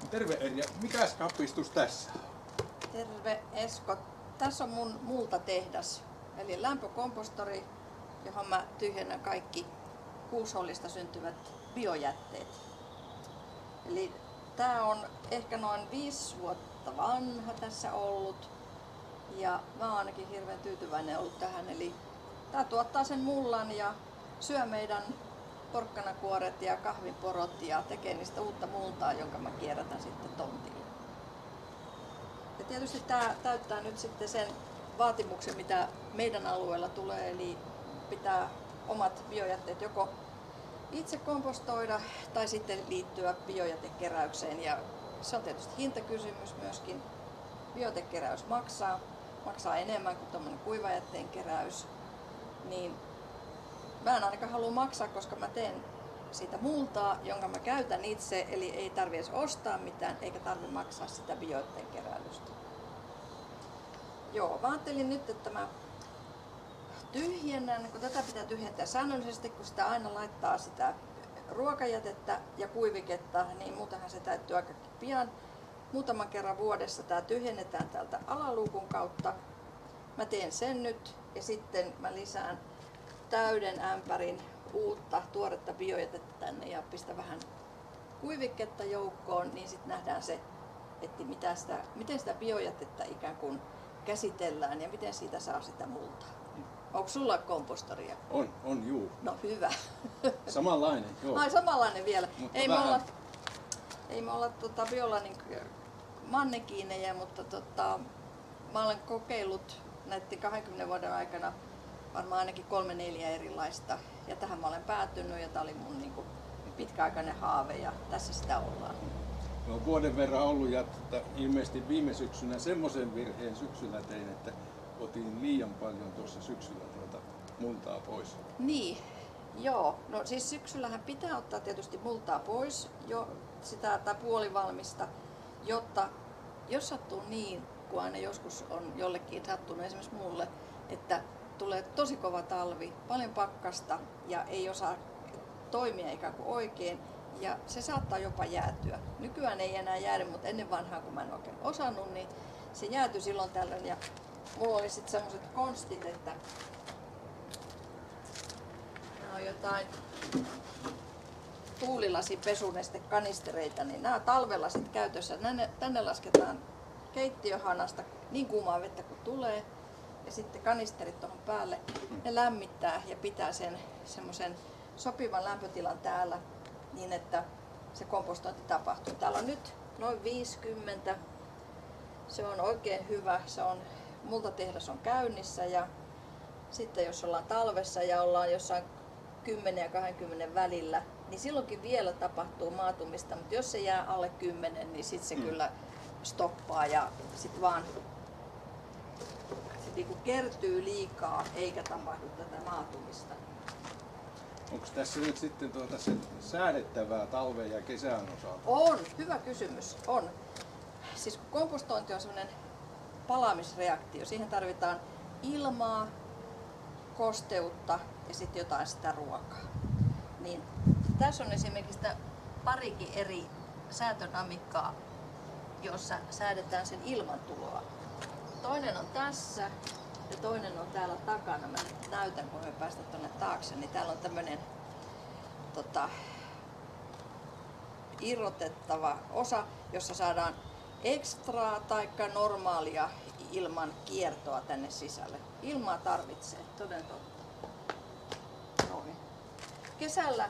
Terve Erja, mikäs kapistus tässä on? Terve Esko. Tässä on mun multatehdas, eli lämpökompostori, johon mä tyhjennän kaikki kuushollista syntyvät biojätteet. Eli tää on ehkä noin 5 vuotta vanha tässä ollut ja mä oon ainakin hirveän tyytyväinen ollut tähän. Eli tää tuottaa sen mullan ja syö meidän porkkanakuoret ja kahvinporot ja tekee niistä uutta multaa, jonka mä kierrätän sitten tontille. Ja tietysti tämä täyttää nyt sitten sen vaatimuksen, mitä meidän alueella tulee, eli pitää omat biojätteet joko itse kompostoida tai sitten liittyä biojätekeräykseen. Ja se on tietysti hintakysymys myöskin. Biojätekeräys maksaa enemmän kuin tuommoinen kuivajätteen keräys. Niin mä en ainakaan halua maksaa, koska mä teen siitä multaa, jonka mä käytän itse, eli ei tarvitse edes ostaa mitään eikä tarvitse maksaa sitä biojätteen keräilystä. Joo, mä ajattelin nyt, että mä tyhjennän, kun tätä pitää tyhjentää säännöllisesti, kun sitä aina laittaa sitä ruokajätettä ja kuiviketta, niin muutenhan se täyttyy aika pian. Muutaman kerran vuodessa tämä tyhjennetään täältä alaluukun kautta. Mä teen sen nyt ja sitten mä lisään täyden ämpärin uutta tuoretta biojätettä tänne ja pistän vähän kuiviketta joukkoon, niin sitten nähdään se, että miten sitä biojätettä ikään kuin käsitellään ja miten siitä saa sitä multaa. Onko sulla kompostoria? On juu. No hyvä. Samanlainen, joo. Ai samanlainen vielä. Mutta Ei vähän. me olla Biolanin mannekiineja, mutta mä olen kokeillut näiden 20 vuoden aikana varmaan ainakin 3-4 erilaista. Ja tähän mä olen päätynyt ja tää oli mun pitkäaikainen haave ja tässä sitä ollaan. Mä oon vuoden verran ollut ja ilmeisesti viime syksynä semmoisen virheen syksyllä tein, että otin liian paljon tuossa syksyllä multaa pois. Niin, joo. No siis syksyllähän pitää ottaa tietysti multaa pois jo sitä tai puolivalmista, jotta jos sattuu niin, kun aina joskus on jollekin sattunut, esimerkiksi mulle, että tulee tosi kova talvi, paljon pakkasta ja ei osaa toimia ikään kuin oikein ja se saattaa jopa jäätyä. Nykyään ei enää jäädy, mutta ennen vanhaa kun mä en oikein osannut, niin se jäätyi silloin tällöin ja mulla oli sitten semmoiset konstit, että nämä on jotain tuulilasipesunestekanistereita, niin nämä talvella sitten käytössä. Tänne lasketaan keittiöhanasta niin kuumaa vettä kuin tulee ja sitten kanisterit tuohon päälle. Ne lämmittää ja pitää sen semmoisen sopivan lämpötilan täällä niin, että se kompostointi tapahtuu. Täällä on nyt noin 50. Se on oikein hyvä. Multatehdas on käynnissä ja sitten jos ollaan talvessa ja ollaan jossain 10 ja 20 välillä, niin silloinkin vielä tapahtuu maatumista, mutta jos se jää alle 10, niin sitten se kyllä stoppaa ja sitten vaan se niinku kertyy liikaa eikä tapahdu tätä maatumista. Onko tässä nyt sitten se säädettävää talven ja kesän osalta? On, hyvä kysymys, on. Siis kun kompostointi on semmoinen palaamisreaktio, siihen tarvitaan ilmaa, kosteutta ja sitten jotain sitä ruokaa. Niin tässä on esimerkiksi parikin eri säätönamikkaa, jossa säädetään sen ilmantuloa. Toinen on tässä ja toinen on täällä takana. Mä nyt näytän, kun me päästään tuonne taakse, niin täällä on tämmöinen irrotettava osa, jossa saadaan ekstraa tai normaalia ilman kiertoa tänne sisälle. Ilmaa tarvitsee, toden totta. Noin. Kesällä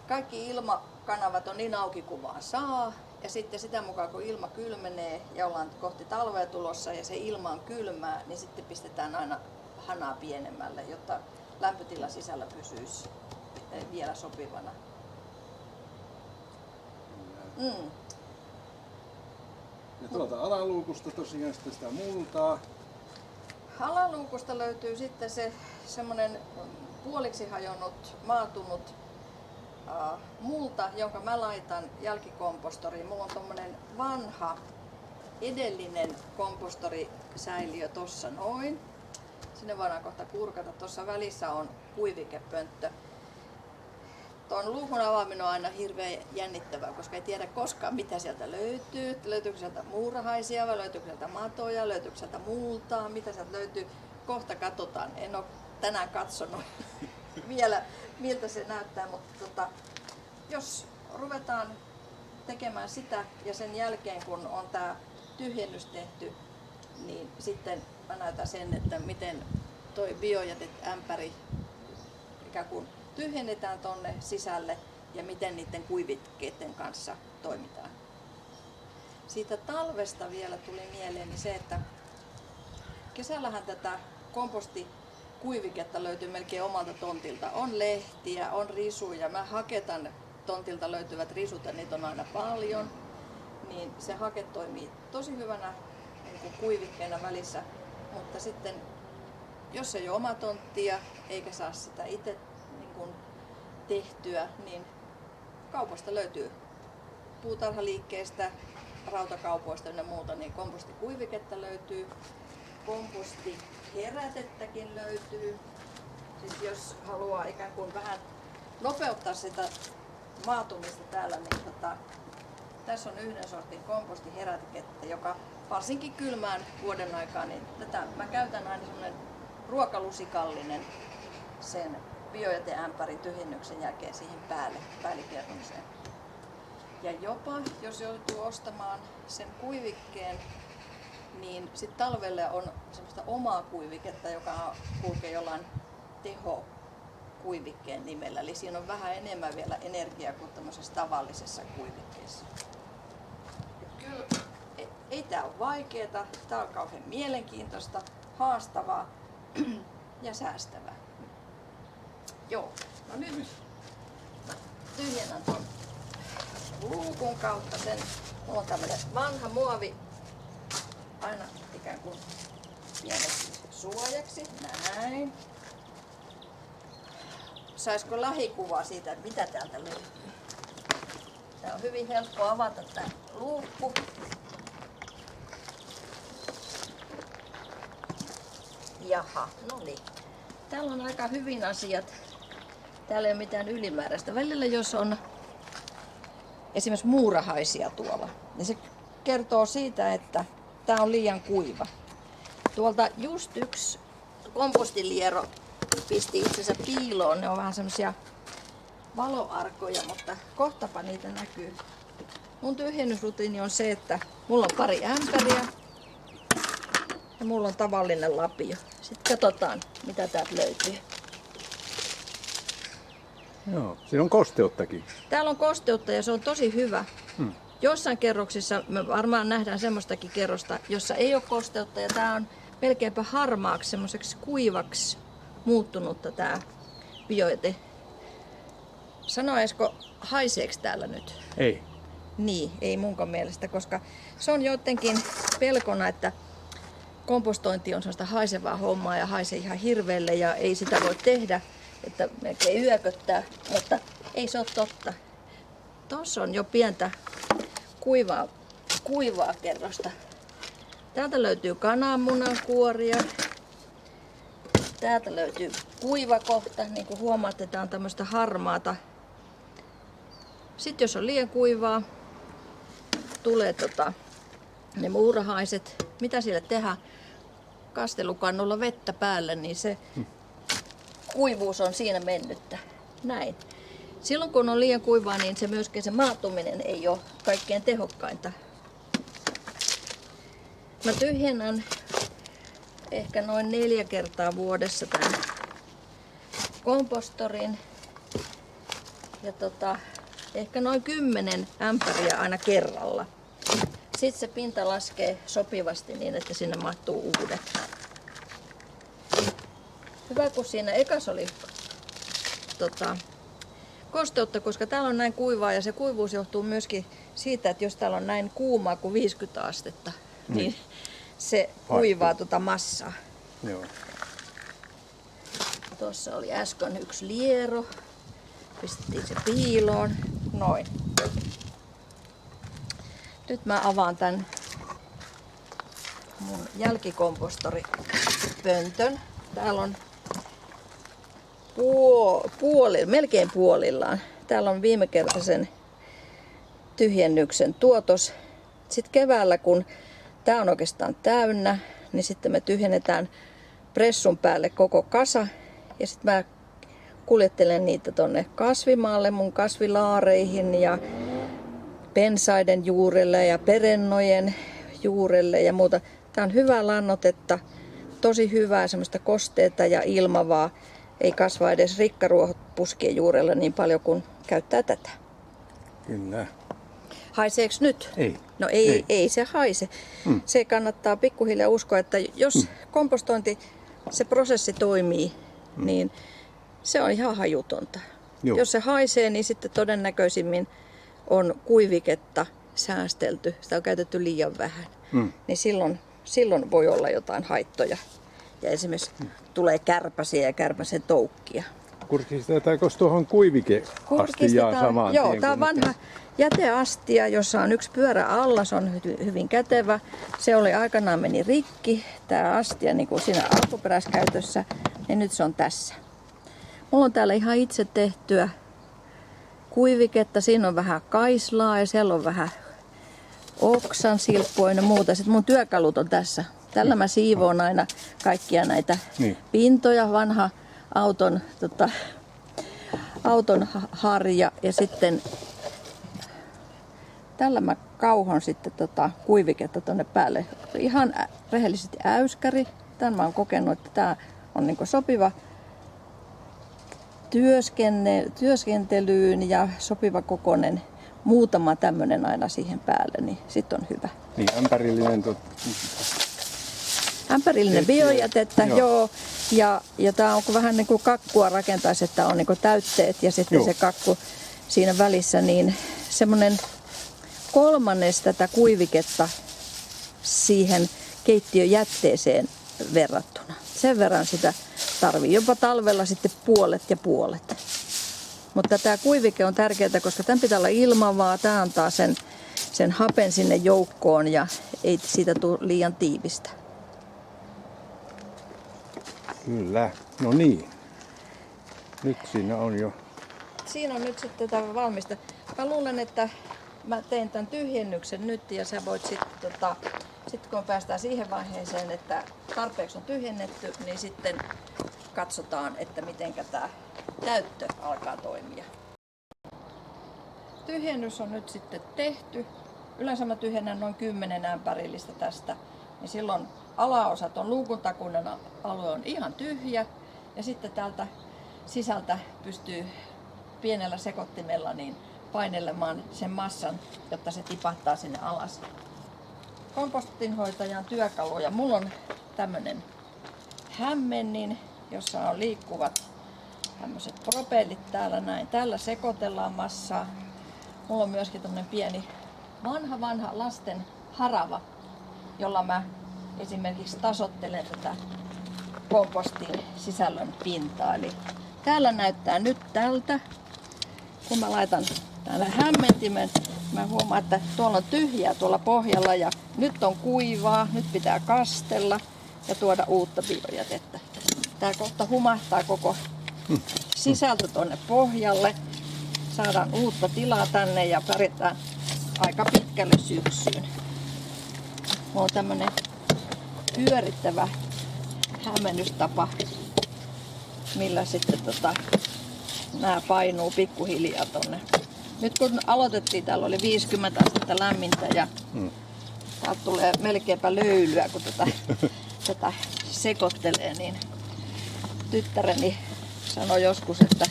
kaikki ilmakanavat on niin auki kuin vaan saa. Ja sitten sitä mukaan kun ilma kylmenee ja ollaan kohti talvea tulossa ja se ilma on kylmää, niin sitten pistetään aina hanaa pienemmälle, jotta lämpötila sisällä pysyisi vielä sopivana. Ja tuolta alaluukusta tosiaan sitä multaa. Alaluukusta löytyy sitten se semmoinen puoliksi hajonnut, maatunut multa, jonka mä laitan jälkikompostoriin. Mulla on tommonen vanha edellinen kompostorisäiliö tossa noin. Sinne voidaan kohta kurkata. Tuossa välissä on kuivikepönttö. tuon luukun avaaminen on aina hirveän jännittävää, koska ei tiedä koskaan mitä sieltä löytyy. Löytyykö sieltä muurahaisia vai löytyykö sieltä matoja, löytyykö sieltä multaa, mitä sieltä löytyy. Kohta katsotaan. En ole tänään katsonut vielä miltä se näyttää, mutta jos ruvetaan tekemään sitä ja sen jälkeen kun on tämä tyhjennys tehty, niin sitten mä näytän sen, että miten toi biojäteämpäri ikään kuin tyhjennetään tonne sisälle ja miten niiden kuivikkeiden kanssa toimitaan. Siitä talvesta vielä tuli mieleeni se, että kesällähän tätä kompostikuiviketta löytyy melkein omalta tontilta. On lehtiä, on risuja. Mä haketan tontilta löytyvät risut ja niitä on aina paljon. Niin se hake toimii tosi hyvänä niin kuivikkeena välissä, mutta sitten jos ei ole oma tonttia eikä saa sitä itse niin tehtyä, niin kaupasta löytyy puutarhaliikkeestä, rautakaupoista ja muuta, niin kompostikuiviketta löytyy, kompostiherätettäkin löytyy. Siis jos haluaa ikään kuin vähän nopeuttaa sitä maatumista täällä, niin tässä on yhden sortin kompostiherätekettä, joka varsinkin kylmään vuoden aikaan, niin tätä mä käytän aina semmoinen ruokalusikallinen sen biojäteämpärin tyhjennyksen jälkeen siihen päällikerrokseen. Ja jopa jos joutuu ostamaan sen kuivikkeen, niin sitten talvelle on semmoista omaa kuiviketta, joka kulkee jollain tehokuivikkeen nimellä. Eli siinä on vähän enemmän vielä energiaa kuin tämmöisessä tavallisessa kuivikkeessa. Kyllä ei tää ole vaikeeta, tää on kauhean mielenkiintoista, haastavaa ja säästävää. Joo, no nyt mä tyhjennän ton luukun kautta sen. Mulla on tämmönen vanha muovi aina ikään kuin pieneksi suojaksi. Näin. Saisiko lähikuva siitä, että mitä täältä löytyy? Tää on hyvin helppo avata tää luukku. Jaha, no niin. Täällä on aika hyvin asiat. Täällä ei ole mitään ylimääräistä. Välillä jos on esimerkiksi muurahaisia tuolla, niin se kertoo siitä, että tää on liian kuiva. Tuolta just yksi kompostiliero pisti itsensä piiloon. Ne on vähän semmosia valoarkoja, mutta kohtapa niitä näkyy. Mun tyhjennysrutiini on se, että mulla on pari ämpäriä ja mulla on tavallinen lapio. Sitten katsotaan, mitä täältä löytyy. Joo, siinä on kosteuttakin. Täällä on kosteutta ja se on tosi hyvä. Jossain kerroksissa me varmaan nähdään semmoistakin kerrosta, jossa ei ole kosteutta ja tää on melkeinpä harmaaksi, semmoiseksi kuivaksi muuttunutta tää biojäte. Sano Esko, haiseeks täällä nyt? Ei. Niin, ei munkaan mielestä, koska se on jotenkin pelkona, että kompostointi on sellaista haisevaa hommaa ja haisee ihan hirveelle ja ei sitä voi tehdä, että melkein yököttää, mutta ei se ole totta. Tuossa on jo pientä kuivaa kerrosta. Täältä löytyy kananmunankuoria. Täältä löytyy kuiva kohta, niin kuin huomaatte, tää on tämmöistä harmaata. Sitten jos on liian kuivaa, tulee ne muurahaiset. Mitä sille tehdään? Kastelukannulla vettä päälle, niin se kuivuus on siinä mennyttä. Näin. Silloin kun on liian kuivaa, niin se myöskin se maatuminen ei ole kaikkein tehokkainta. Mä tyhjennän ehkä noin 4 kertaa vuodessa tämän kompostorin. Ja ehkä noin 10 ämpäriä aina kerralla. Sitten se pinta laskee sopivasti niin, että sinne mahtuu uudet. Hyvä, kun siinä ekas oli kosteutta, koska täällä on näin kuivaa ja se kuivuus johtuu myöskin siitä, että jos täällä on näin kuumaa kuin 50 astetta, niin se kuivaa massaa. Joo. Tuossa oli äsken yksi liero. Pistettiin se piiloon. Noin. Nyt mä avaan tän mun jälkikompostoripöntön. Täällä on melkein puolillaan täällä on viimekertaisen tyhjennyksen tuotos. Sitten keväällä, kun tää on oikeastaan täynnä, niin sitten me tyhjennetään pressun päälle koko kasa. Ja sitten mä kuljettelen niitä tonne kasvimaalle, mun kasvilaareihin ja pensaiden juurelle ja perennojen juurelle ja muuta. Tää on hyvää lannoitetta, tosi hyvää semmoista kosteeta ja ilmavaa. Ei kasva edes rikkaruohot puskien juurella niin paljon kuin käyttää tätä. Kyllä. Haiseeks nyt? Ei. No ei se haise. Se kannattaa pikkuhiljaa uskoa, että jos kompostointi, se prosessi toimii, niin se on ihan hajutonta. Joo. Jos se haisee, niin sitten todennäköisimmin on kuiviketta säästelty. Sitä on käytetty liian vähän. Niin silloin voi olla jotain haittoja. Ja esimerkiksi tulee kärpäsiä ja kärpäsen toukkia. Kurkistetaanko tuohon kuivikeastiaan samaan Joo, tien? tämä on vanha jäteastia, jossa on yksi pyörä alla. Se on hyvin kätevä. Se oli aikanaan meni rikki, tämä astia niin kuin siinä alkuperäiskäytössä. Ja nyt se on tässä. Mulla on täällä ihan itse tehtyä kuiviketta. Siinä on vähän kaislaa ja siellä on vähän oksan silppua ja muuta. Sitten mun työkalut on tässä. Tällä mä siivoon aina kaikkia näitä pintoja, vanha auton harja ja sitten tällä mä kauhon sitten kuiviketta tonne päälle. Ihan rehellisesti äyskäri. Tän mä oon kokenut, että tää on niinku sopiva työskentelyyn ja sopiva kokoinen. Muutama tämmönen aina siihen päälle, niin sit on hyvä. Niin, ämpärillinen biojätettä, joo. Ja tää on vähän niin kuin kakkua rakentaisi, että on niin kuin täytteet ja sitten se kakku siinä välissä, niin semmonen 1/3 tätä kuiviketta siihen keittiöjätteeseen verrattuna. Sen verran sitä tarvii, jopa talvella sitten puolet ja puolet. Mutta tämä kuivike on tärkeää, koska tämän pitää olla ilmavaa, tämä antaa sen hapen sinne joukkoon ja ei siitä tule liian tiivistä. Kyllä, no niin. Nyt siinä on jo. Siinä on nyt sitten tämä valmista. Mä luulen, että mä teen tämän tyhjennyksen nyt ja sä voit sitten kun päästään siihen vaiheeseen, että tarpeeksi on tyhjennetty, niin sitten katsotaan, että miten tämä täyttö alkaa toimia. Tyhjennys on nyt sitten tehty. Yleensä mä tyhjennän noin 10 ämpärillistä tästä. Ja silloin alaosat on luukuntakuinen alue on ihan tyhjä. Ja sitten täältä sisältä pystyy pienellä sekoittimella niin painelemaan sen massan, jotta se tipahtaa sinne alas. Kompostinhoitajan työkaluja. Mulla on tämmönen hämmennin, jossa on liikkuvat tämmöiset propellit täällä näin. Tällä sekoitellaan massaa. Mulla on myöskin tämmönen pieni vanha lasten harava, jolla mä esimerkiksi tasoittelen tätä kompostin sisällön pintaa. Eli täällä näyttää nyt tältä. Kun mä laitan täällä hämmentimen, mä huomaan, että tuolla on tyhjää tuolla pohjalla ja nyt on kuivaa, nyt pitää kastella ja tuoda uutta biojätettä. Tää kohta humahtaa koko sisältö tonne pohjalle. Saadaan uutta tilaa tänne ja pärjätään aika pitkälle syksyyn. Mulla on tämmönen pyörittävä hämmennystapa, millä sitten nää painuu pikkuhiljaa tonne. Nyt kun aloitettiin, täällä oli 50 astetta lämmintä ja täältä tulee melkeinpä löylyä, kun tätä sekoittelee, niin tyttäreni sanoi joskus, että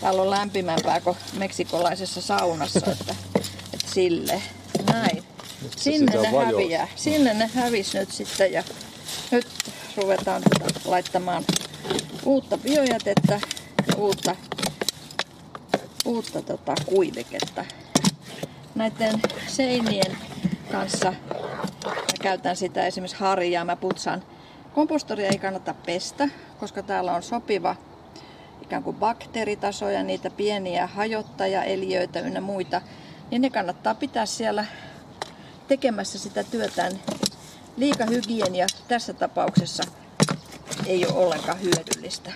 täällä on lämpimämpää kuin meksikolaisessa saunassa, että sille näin. Sinne ne hävisi nyt sitten ja nyt ruvetaan laittamaan uutta biojätettä ja uutta kuiviketta. Näiden seinien kanssa mä käytän sitä esimerkiksi harjaa, mä putsaan. Kompostoria ei kannata pestä, koska täällä on sopiva ikään kuin bakteeritasoja, niitä pieniä hajottajaeliöitä ynnä muita, niin ne kannattaa pitää siellä tekemässä sitä työtään. Liikahygienia tässä tapauksessa ei ole ollenkaan hyödyllistä.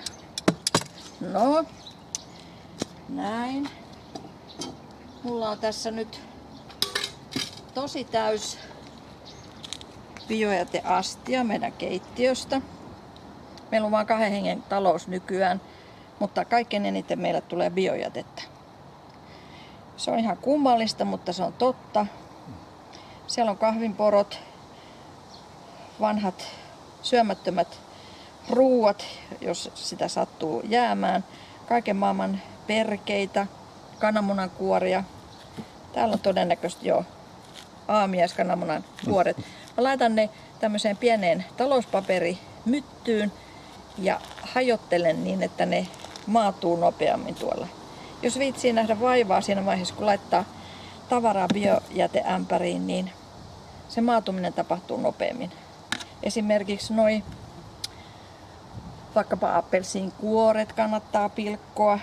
No, näin. Mulla on tässä nyt tosi täys biojäteastia meidän keittiöstä. Meillä on vain 2 hengen talous nykyään, mutta kaikkein eniten meille tulee biojätettä. Se on ihan kummallista, mutta se on totta. Siellä on kahvinporot, vanhat syömättömät ruuat, jos sitä sattuu jäämään, kaiken maailman perkeitä, kananmunankuoria. Täällä on todennäköisesti jo aamiaiskananmunan kuoret. Mä laitan ne tämmöiseen pieneen talouspaperimyttyyn ja hajottelen niin, että ne maatuu nopeammin tuolla. Jos viitsii nähdä vaivaa siinä vaiheessa, kun laittaa tavaraa biojäteämpäriin, niin se maatuminen tapahtuu nopeammin. Esimerkiksi vaikkapa appelsiin kuoret kannattaa pilkkoa,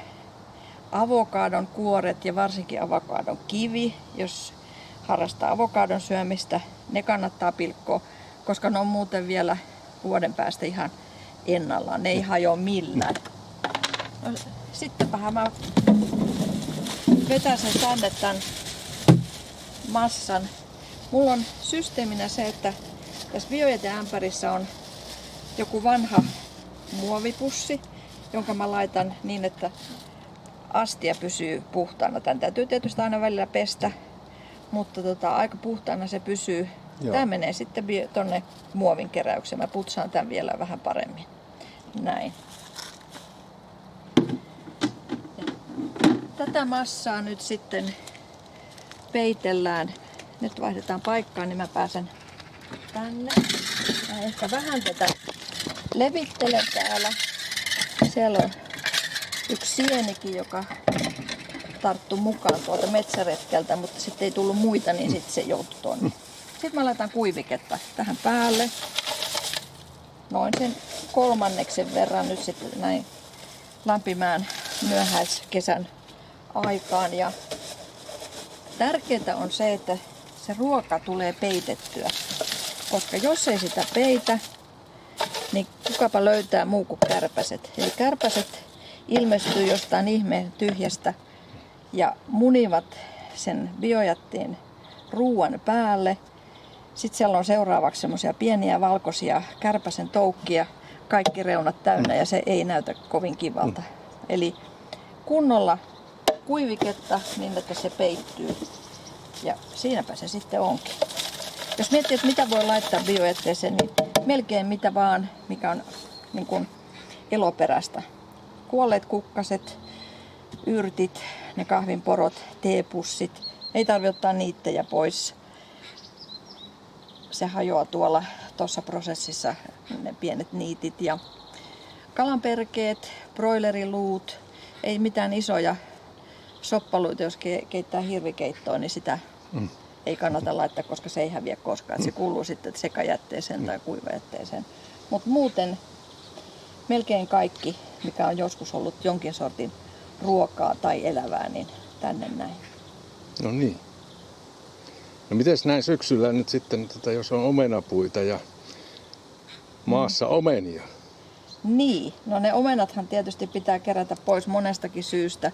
avokadon kuoret ja varsinkin avokadon kivi, jos harrastaa avokadon syömistä, ne kannattaa pilkkoa, koska ne on muuten vielä vuoden päästä ihan ennallaan, ne ei hajoa millään. No, sittenpähän mä vetäsen tänne tämän massan. Mulla on systeeminä se, että tässä biojäteämpärissä on joku vanha muovipussi, jonka mä laitan niin, että astia pysyy puhtaana. Tän täytyy tietysti aina välillä pestä, mutta aika puhtaana se pysyy. Joo. Tää menee sitten tonne muovin keräykseen. Mä putsaan tän vielä vähän paremmin. Näin. Tätä massaa nyt sitten peitellään. Nyt vaihdetaan paikkaa, niin mä pääsen tänne. Mä ehkä vähän tätä levittelen täällä. Siellä on yksi sienikin, joka tarttu mukaan tuolta metsäretkeltä, mutta sitten ei tullut muita, niin sitten se joutui tonne. Sitten mä laitan kuiviketta tähän päälle. Noin sen 1/3 verran nyt sitten näin lämpimään myöhäiskesän aikaan. Ja tärkeää on se, että se ruoka tulee peitettyä, koska jos ei sitä peitä, niin kukapa löytää muu kuin kärpäset. Eli kärpäset ilmestyy jostain ihmeen tyhjästä ja munivat sen biojätteen ruuan päälle. Sitten siellä on seuraavaksi semmoisia pieniä valkoisia kärpäsen toukkia, kaikki reunat täynnä ja se ei näytä kovin kivalta. Eli kunnolla kuiviketta niin, että se peittyy. Ja siinäpä se sitten onkin. Jos miettii, että mitä voi laittaa biojätteeseen, niin melkein mitä vaan, mikä on niin kuin eloperäistä. Kuolleet kukkaset, yrtit, ne kahvinporot, teepussit. Ei tarvitse ottaa niittejä pois. Se hajoaa tuossa prosessissa, ne pienet niitit. Ja kalanperkeet, broileriluut, ei mitään isoja soppaluita, jos keittää hirvikeittoa, niin sitä ei kannata laittaa, koska se ei häviä koskaan. Se kuuluu sitten sekajätteeseen tai kuivajätteeseen. Mutta muuten melkein kaikki, mikä on joskus ollut jonkin sortin ruokaa tai elävää, niin tänne näin. No niin. No mites näin syksyllä nyt sitten, jos on omenapuita ja maassa omenia? Niin, no ne omenathan tietysti pitää kerätä pois monestakin syystä.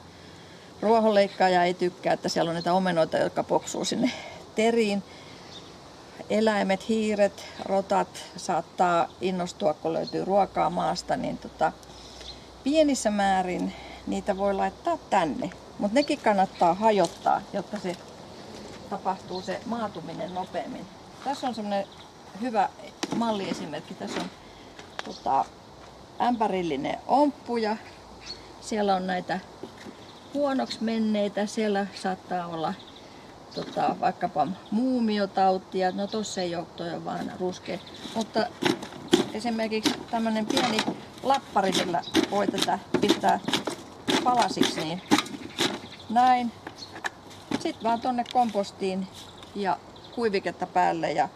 Ruohonleikkaaja ei tykkää, että siellä on niitä omenoita, jotka poksuu sinne teriin. Eläimet, hiiret, rotat saattaa innostua, kun löytyy ruokaa maasta, niin pienissä määrin niitä voi laittaa tänne. Mutta nekin kannattaa hajottaa, jotta se tapahtuu se maatuminen nopeammin. Tässä on semmoinen hyvä malliesimerkki. Tässä on ämpärillinen omppu ja siellä on näitä huonoksi menneitä. Siellä saattaa olla vaikkapa muumiotautia. No tossa ei ole, toi on vaan ruskea. Mutta esimerkiksi tämmönen pieni lappari, millä voi tätä pistää palasiksi, niin näin. Sitten vaan tonne kompostiin ja kuiviketta päälle. Ja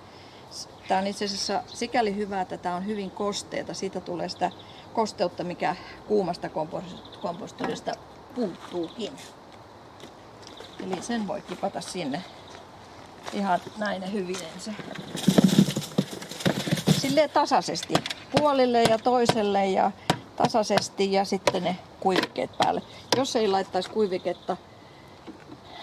tää on itse asiassa sikäli hyvä, että tää on hyvin kosteeta. Siitä tulee sitä kosteutta, mikä kuumasta kompostoinnista puuttuukin. Eli sen voi kipata sinne ihan näin hyvinensä. Silleen tasaisesti. Puolille ja toiselle ja tasaisesti ja sitten ne kuivikkeet päälle. Jos ei laittaisi kuiviketta,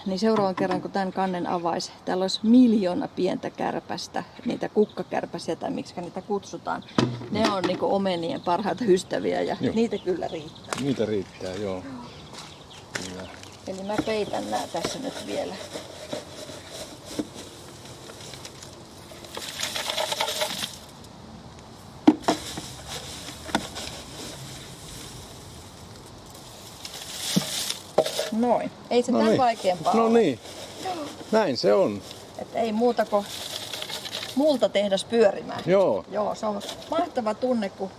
niin seuraavan kerran kun tämän kannen avaisi, täällä olisi 1 000 000 pientä kärpästä, niitä kukkakärpäsiä tai miksi niitä kutsutaan. Ne on niinku omenien parhaita ystäviä ja Joo. niitä kyllä riittää. Niitä riittää, joo. Kyllä. Eli mä peitän nää tässä nyt vielä. Noin. Ei se tämän vaikeampaa No ole. niin. Näin se on. Et ei muuta kuin multa tehdas pyörimään. Joo. Joo, se on mahtava tunne, kun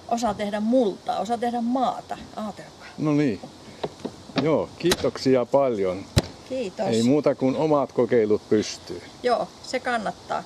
osaa tehdä multaa, osaa tehdä maata. Aatelkaa. No niin. Joo, kiitoksia paljon. Kiitos. Ei muuta kuin omat kokeilut pystyy. Joo, se kannattaa.